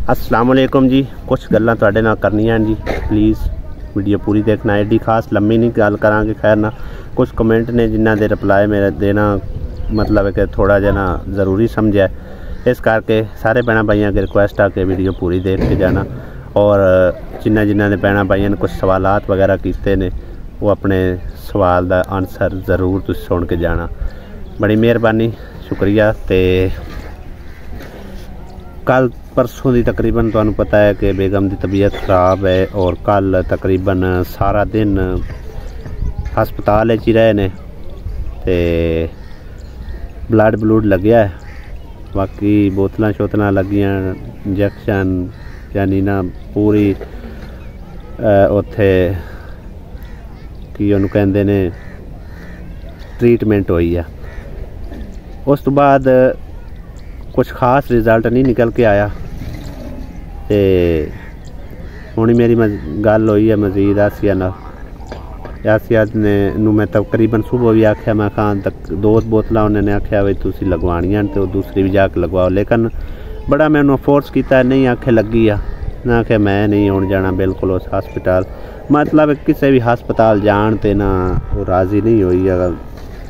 अस्सलाम वालेकुम जी। कुछ गल्लां तुहाडे नाल करनियां जी, प्लीज़ वीडियो पूरी देखना। एडी खास लम्मी नहीं गल करांगे, खैर ना कुछ कमेंट ने जिन्हां दे रिप्लाई मेरा देना मतलब है कि थोड़ा जिहा ना ज़रूरी समझा, इस करके सारे भैन भाइयों की रिक्वेस्ट आ कि वीडियो पूरी देख के जाना। और जिन्हां ने भैन भाइयों ने कुछ सवालात वगैरह किए ने वो अपने सवाल का आंसर ज़रूर तुसीं सुन के जाना, बड़ी मेहरबानी, शुक्रिया। तो कल परसों की तकरीबन तुहानूं पता है कि बेगम की तबीयत खराब है और कल तकरीबन सारा दिन हस्पताल ही रहे ने ते ब्लड ब्लूड लग्या है, बाकी बोतलां शोतलां लगियां, इंजैक्शन यानी ना पूरी उत्थे की उन्होंने कहते ने ट्रीटमेंट हुई है। उस तो बाद कुछ खास रिजल्ट नहीं निकल के आया। तो हुण मेरी गल हुई है मजीद आसिया नाल। आसिया ने मैं तकरीबन सुबह भी आख्या, मैं खान तक 2 बोतलां उन्होंने आख्या भी तुसीं लगवाणियां तो दूसरी भी जाके लगवाओ, लेकिन बड़ा मैं उन्होंने फोर्स किया, नहीं आखे लगी आ, ना आखे मैं नहीं आउण जाना बिल्कुल उस हस्पताल, मतलब किसी भी हस्पताल जान ते ना वो राज़ी नहीं हुई है।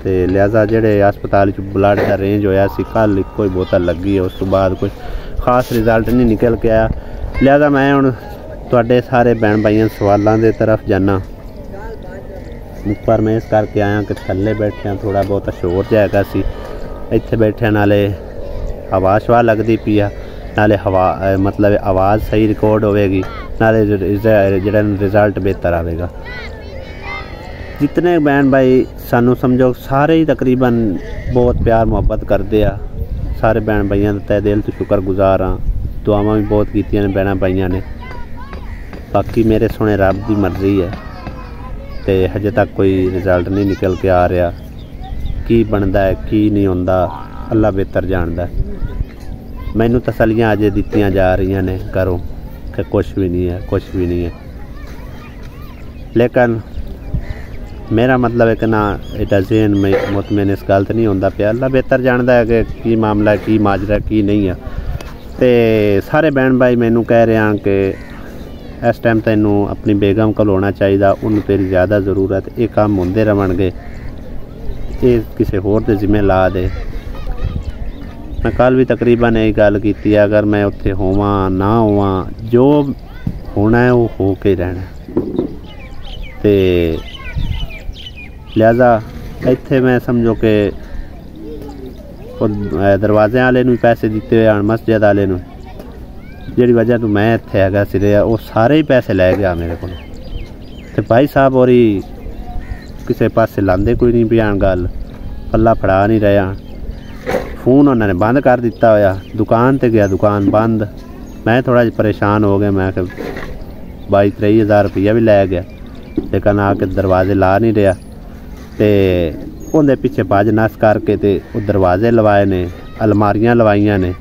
तो लिहाजा जेड़े हस्पताल ब्लड का रेंज होया सी कल इक्को ही बोतल लगी है, उस तो बाद कुछ खास रिजल्ट नहीं निकल के आया। लिहाजा मैं हुण तुहाडे सारे भैन भाइयों सवालों की तरफ जाना, पर मैं इस करके आया कि थल्ले बैठे थोड़ा बहुत शोर जाएगा सी, इत्थे बैठे नाले हवा शवा लगती पी आ, नाले हवा मतलब आवाज़ सही रिकॉर्ड होगी, नाले जिहड़ा रिजल्ट बेहतर आएगा। जितने बहन भाई सानू समझो सारे ही तकरीबन बहुत प्यार मुहब्बत करते आ, सारे बहन भाइयों तय दिल तो शुक्रगुजार हाँ, दुआवां भी बहुत कीतियां ने बहन भाइयों ने। बाकी मेरे सुने रब की मर्जी है, तो हजे तक कोई रिजल्ट नहीं निकल के आ रहा, की बनता है की नहीं होंदा अल्लाह बेहतर जानता है। मैनू तसलियाँ अजे दित्तियां जा रही ने घरों कि कुछ भी नहीं है, कुछ भी नहीं है, लेकिन मेरा मतलब है कि ना एडा ज़हन में मुतमैन इस गल नहीं होंदा पिया, अल्लाह बेहतर जानता है कि की मामला की माजरा की नहीं है। तो सारे बहन भाई मैनू कह रहे हैं कि इस टाइम तैनू अपनी बेगम को होना चाहिए, उन्होंने तेरी ज़्यादा ज़रूरत, ये काम होंदे रहणगे, ये किसी होर दे जिम्मे ला दे। मैं कल भी तकरीबन यही गल की, अगर मैं उत्थे होवां ना होवां, जो होना है वो हो के रहना। तो लिहाजा इत्थे मैं समझो कि दरवाजे वाले नूं पैसे दिते हुए आन, मस्जिद वाले नूं, जिहड़ी वजह तो मैं इत्थे हैगा सी रहा, वो सारे ही पैसे लै गया मेरे को। तो भाई साहब और किसी पासे लांदे कोई नहीं पियान गल, पल्ला फड़ा नहीं रहा। फोन उन्होंने बंद कर दिता होया, दुकान ते गया दुकान बंद। मैं थोड़ा जिहा परेशान हो गया, मैं 22-23 हज़ार रुपया भी लै गया, लेकिन आके दरवाजे ला नहीं रहा। तो उनके पिछे भज नस करके ते वो दरवाजे लवाए ने, अलमारियां लवाइया ने।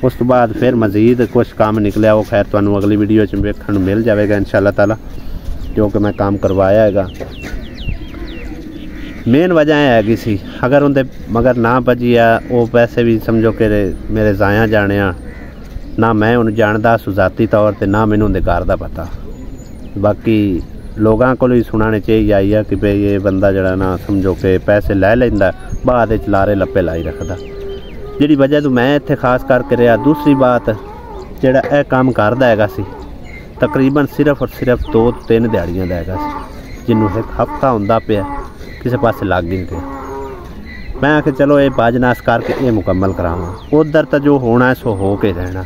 उस तो बाद फिर मजीद कुछ काम निकलिया, वो खैर तुहानूं अगली वीडियो च वेखण नूं मिल जाएगा इंशाअल्लाह ताला, जो कि मैं काम करवाया है। मेन वजह हैगी सी, अगर उनके मगर ना बजी आ वो पैसे भी समझो कि मेरे ज़ाया जाने आ, ना मैं उन्हें जानता सुजाती तौर पर, ना मैनूं उनके घर का पता। बाकी लोगों को ही सुनाने चाहिए आई है कि भाई ये बंदा जरा ना समझो कि पैसे लै लैंदा, बाद लारे लप्पे लाई रखता, जिहड़ी वजह तो मैं इत्थे खास करके रहा। दूसरी बात जिहड़ा यह काम करदा हैगा सी तकरीबन सिर्फ और सिर्फ 2-3 दिहाड़ियां दा हैगा सी, जिन्हों एक हफ्ता हुंदा पिया किसी पासे लग नहीं रहा। मैं आखे चलो ये बाजनास करके ये मुकम्मल करावां, उधर तो जो होना है सो हो के रहना,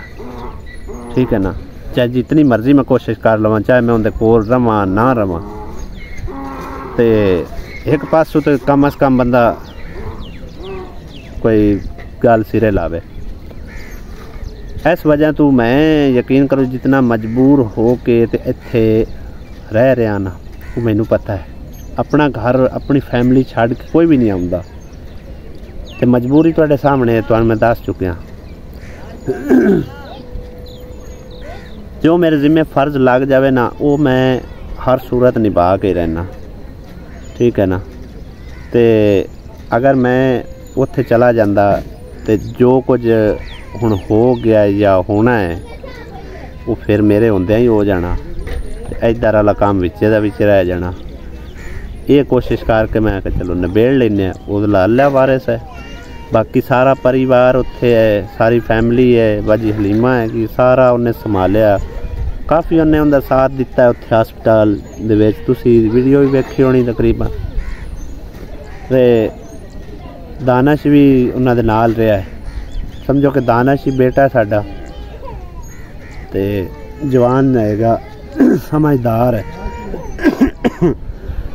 ठीक है ना। चाहे जितनी मर्जी मैं कोशिश कर लवां, चाहे मैं उनके कोल रवां ना रवां, तो एक पासों तो कम अज़ कम बंदा कोई गल सिरे लावे। इस वजह तो मैं यकीन करो जितना मजबूर हो के ते इत्थे रह रहा ना, वो मैनू पता है अपना घर अपनी फैमिली छड़ के कोई भी नहीं आउंदा, ते मजबूरी तुहाडे सामने तुहानूं मैं दस चुकिया। जो मेरे जिम्मे फ़र्ज लग जाए ना, वो मैं हर सूरत निभा के रहना, ठीक है ना। तो अगर मैं उत्थे चला जाता तो जो कुछ हुण हो गया या होना है वो फिर मेरे होंदियां ही हो जाना, इधर वाला काम विचे दा विच रह जाना। ये कोशिश करके मैं चलो निबेड़ लेने, उहदा अल्लाह वारिस है। बाकी सारा परिवार उत्थे है, सारी फैमिली है, बाजी हलीमा है कि सारा उन्हें संभालिया, काफ़ी उन्हें उनका साथ दिता है उत्थे हस्पताल दे विच। तुसी वीडियो भी वेखी होनी तकरीबन। ते दानिश भी उन्हां दे नाल रहा है, समझो कि दानिश ही बेटा साडा, ते जवान हैगा, समझदार है।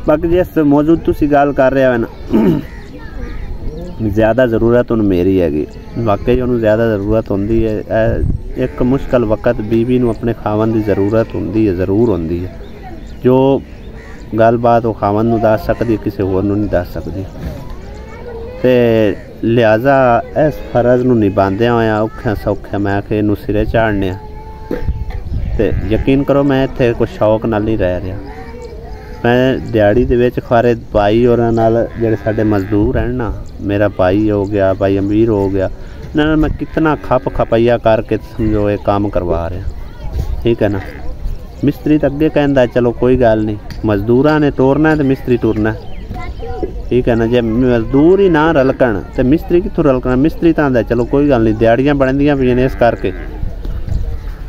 बाकी जिस मौजूद तुसी गल कर रहे हो ना, ज़्यादा ज़रूरत उन्हें मेरी हैगी, वाकई उन्हें ज़्यादा ज़रूरत होंदी है। एक मुश्किल वक्त बीवी नूं अपने खावन की ज़रूरत होंदी है, ज़रूर होंदी है। जो गलबात वो खावन नूं दस सकदी, किसी होर नूं नहीं दस सकदी। ते लिहाजा इस फर्ज नूं निभांदियां होया औखियां सौखियां मैं कि इनूं सिरे चाढ़ने। ते यकीन करो मैं इत्थे कोई शौक नाल नहीं रह रहा। मैं दिहाड़ी दे विच खारे भाई होरां नाल जिहड़े साडे मजदूर हैं ना, मेरा भाई हो गया, भाई अमीर हो गया, इन्हां मैं कितना खप खपाइया करके समझो ये काम करवा रहा, ठीक है ना। मिस्त्री तो अगे कहता चलो कोई गल नहीं, मजदूरां ने तोड़ना है तो मिस्त्री टुरना, ठीक है ना। जे मजदूर ही ना रलकण तो मिस्त्री कित्थों रलकना। मिस्त्री तो आंदा चलो कोई गल नहीं, दिहाड़ियां बनदियां पईआं ने, इस करके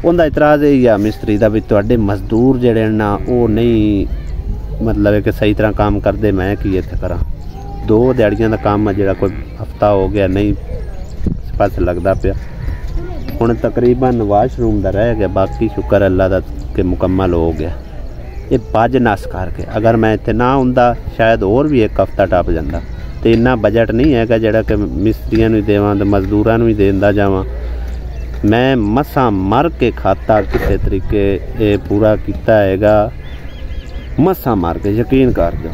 उनका इतराज़ यही आ मिस्त्री का भी तुहाडे मजदूर जिहड़े ना वो नहीं मतलब है कि सही तरह काम करते, मैं की इत्थे करा। 2 दिहाड़ियां का काम है जिहड़ा कोई हफ्ता हो गया नहीं इस पासे लगता पिया। हुण तकरीबन वाशरूम का रह गया, बाकी शुक्र अल्लाह दा कि मुकम्मल हो गया। ये भज नस करके अगर मैं इत्थे ना हुंदा शायद होर भी 1 हफ्ता टप जांदा। तो इन्ना बजट नहीं है जिहड़ा कि मिस्त्रियां नूं देवां ते मजदूरां नूं भी देंदा जावां। मैं मसा मर के खाता किसी तरीके ये पूरा किया हैगा, मसा मार के। यकीन कर दो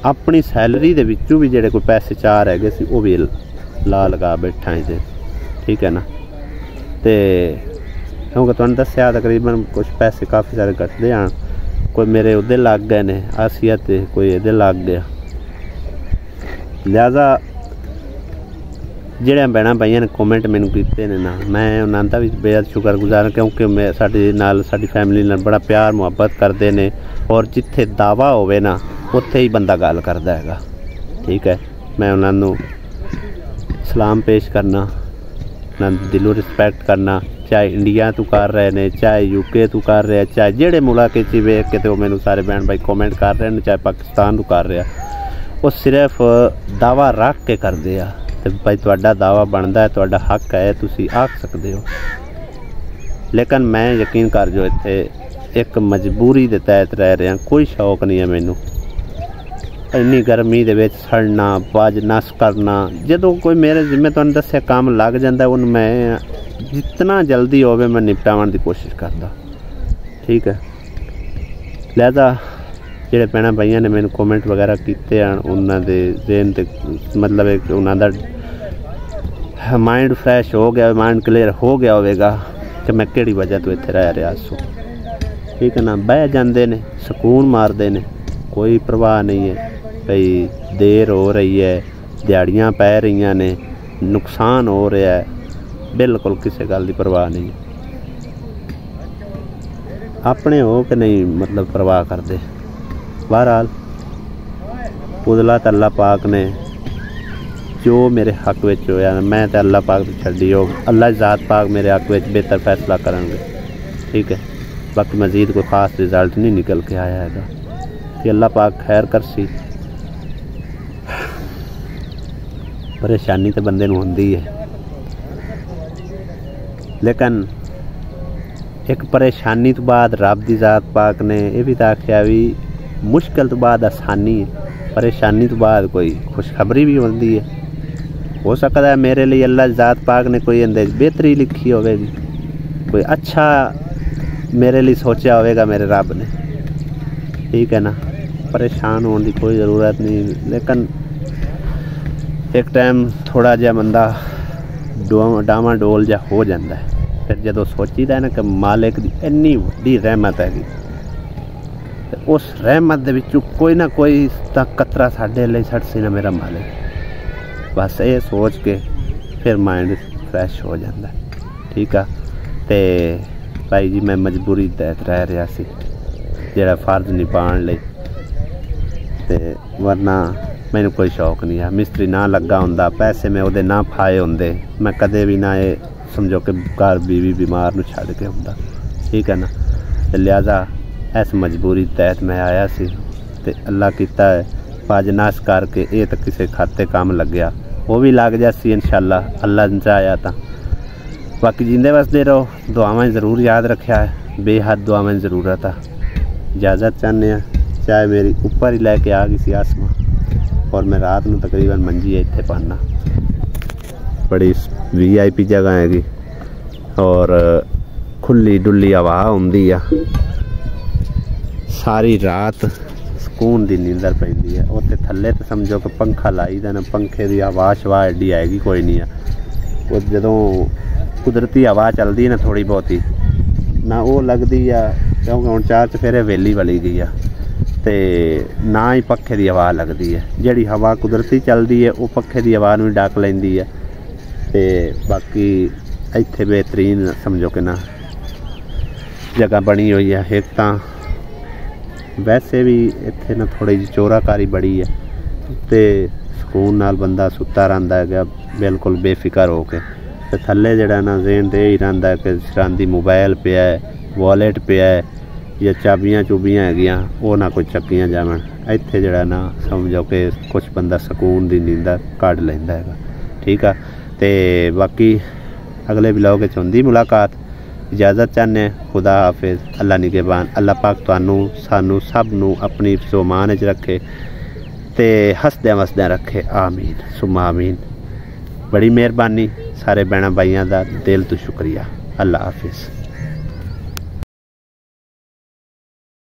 अपनी सैलरी दे विचों भी जेडे कोई पैसे 4 है सी वो भी ला लगा बैठा है, ठीक है ना। तो क्योंकि तुहानूं दस्सिया तकरीबन कुछ पैसे काफ़ी सारे कटदे आन, कोई मेरे उहदे लग गए ने आसिया ते कोई इहदे लग गया। लिहाजा जिहड़े भैणां भाइयां ने कॉमेंट मैनूं कीते ने ना, मैं उन्हां दा भी बेहद शुक्रगुजार, क्योंकि मैं साडी फैमिली नाल बड़ा प्यार मुहब्बत करते ने। और जिथे दावा होवे ना उत्थे ही बंदा गल करदा हैगा, ठीक है। मैं उन्हां नूं सलाम पेश करना, उन्हां दिलों रिस्पैक्ट करना, चाहे इंडिया तो कर रहे ने, चाहे यूके तो कर रहे, चाहे जेड़े मुल्क च वेख के तो मैनूं सारे भैन भाई कॉमेंट कर रहे हैं, चाहे पाकिस्तान तो कर रहा, वो सिर्फ दावा रख के करते आ। तो भाई तुहाडा दावा बनता है, तुहाडा हक है, तुसी आख सकते हो। लेकिन मैं यकीन कर जो इत्थे एक मजबूरी के तहत रह रहा, कोई शौक नहीं है मैनू। इन्नी गर्मी दे विच सड़ना, बाज नस करना, जदों कोई मेरे जिम्मे तुहानूं दस्सिया काम लग जाता उन मैं जितना जल्दी होवे मैं निपटावन की कोशिश करता, ठीक है। लिहाजा जिहड़े भैणां भाइयां ने मैनूं कॉमेंट वगैरह कीते हैं उन्हां दे ज़हन ते मतलब है कि उन्हां दा माइंड फ्रैश हो गया, माइंड क्लीयर हो गया होवेगा कि मैं किहड़ी वजह तो इत्थे रह रहा सो, ठीक है ना। बह जाते ने, सुकून मारते ने, कोई परवाह नहीं है भाई देर हो रही है, दिहाड़ियाँ पै रही ने, नुकसान हो रहा है, बिल्कुल किसी गल की परवाह नहीं। अपने हो कि नहीं मतलब परवाह करते। बहरहाल उदला तो अल्लाह पाक ने जो मेरे हक में होया, मैं तो अल्लाह पाक तो छड्डी हो, अल्लाह ज़ात पाक मेरे हक में बेहतर फैसला करेंगे, ठीक है। बाकी मज़ीद कोई ख़ास रिज़ल्ट नहीं निकल के आया है कि अल्लाह पाक खैर कर सी। परेशानी तो बंदे नूं होंदी है, लेकिन एक परेशानी तो बाद रब दी ज़ात पाक ने यह भी तो आख्या भी मुश्किल तो बाद आसानी है, परेशानी तो बाद कोई खुशखबरी भी होती है। हो सकता है मेरे लिए अल्लाह ज़ात पाक ने कोई अंदर बेहतरी लिखी होगी, कोई अच्छा मेरे लिए सोचा होगा मेरे रब ने, ठीक है ना। परेशान होने की कोई ज़रूरत नहीं, लेकिन एक टाइम थोड़ा जहा बंदा डामा डोल जा हो जाता है। फिर जो सोचीदा है ना कि मालिक की इन्नी वड्डी रहमत हैगी, उस रहमत दे विचों कोई ना कोई कतरा साडे लई छड्ड सी ना मेरा मालिक, बस ये सोच के फिर माइंड फ्रैश हो जाता है, ठीक है। तो भाई जी मैं मजबूरी तहत रह रहा सी, जेड़ा फर्ज निभाण लई, ते वरना मैनू कोई शौक नहीं है। मिस्त्री ना लगा हुंदा, पैसे मैं उहदे ना फाए हुंदे, मैं कदे भी ना ये समझो कि घर बीवी बीमार नूं छड्ड के हुंदा, ठीक है ना। ते लिहाजा इस मजबूरी तहत मैं आया सी ते अल्लाह कीता है पाज नाश करके ये तो किसी खाते काम लग गया, वो भी लग जासी इंशाअल्लाह, अल्लाह ने चाहया तां। बाकी जिंदे वसदे रहो, दुआवां ज़रूर याद रखा है, बेहद दुआवां ज़रूरत है। इजाज़त चाहते हैं, चाहे मेरी ऊपर ही लैके आ गई सी आसमां और मैं रात में तकरीबन मंजी इत्थे पाना। बड़ी VIP जगह हैगी और खुली डुली हवा होंदी है, सारी रात सुकून दी नींदर पैंदी है। उत्ते थल्ले तो समझो कि पंखा लाई दा ना, पंखे की हवा शवा एडी आएगी कोई नहीं है। वो जदों कुदरती हवा चलती है ना थोड़ी बहुती ना, वो लगती है क्योंकि हुण 4 चफेरे वेली वली गई है, ते ना ही पखे की हवा लगती है। जिहड़ी हवा कुदरती चलती है वो पखे की हवा नूं भी डक लैंदी है। ते बाकी इत्थे बेहतरीन समझो कि ना जगह बनी हुई है। एक तां वैसे भी इत्थे ना थोड़ी जी चोराकारी बड़ी है, तो सुकून नाल बंदा सुता रहिंदा है बिल्कुल बेफिक्र हो के। ते थल्ले जिहड़ा ना ज़हन ते ही रहिंदा है कि सरांदी मोबाइल पिया है, वॉलेट पिया है या चाबियां चूबियां हैगियां वो ना कोई चक्कियां जावन। इत्थे जिहड़ा ना समझो कि कुछ बंदा सुकून दी नींदर कढ लैंदा है, ठीक है। ते बाकी अगले व्लॉग च हुंदी मुलाकात। इजाज़त चाहने, खुदा हाफिज़, अल्लाह निगहबान। अल्लाह पाक तुहानू सानू सब नू अपनी सोमान च रखे ते हसदे वसदे रखे, आमीन सुम्मा आमीन। बड़ी मेहरबानी सारे भैणां भाइयां दा दिल तो शुक्रिया। अल्लाह हाफिज़।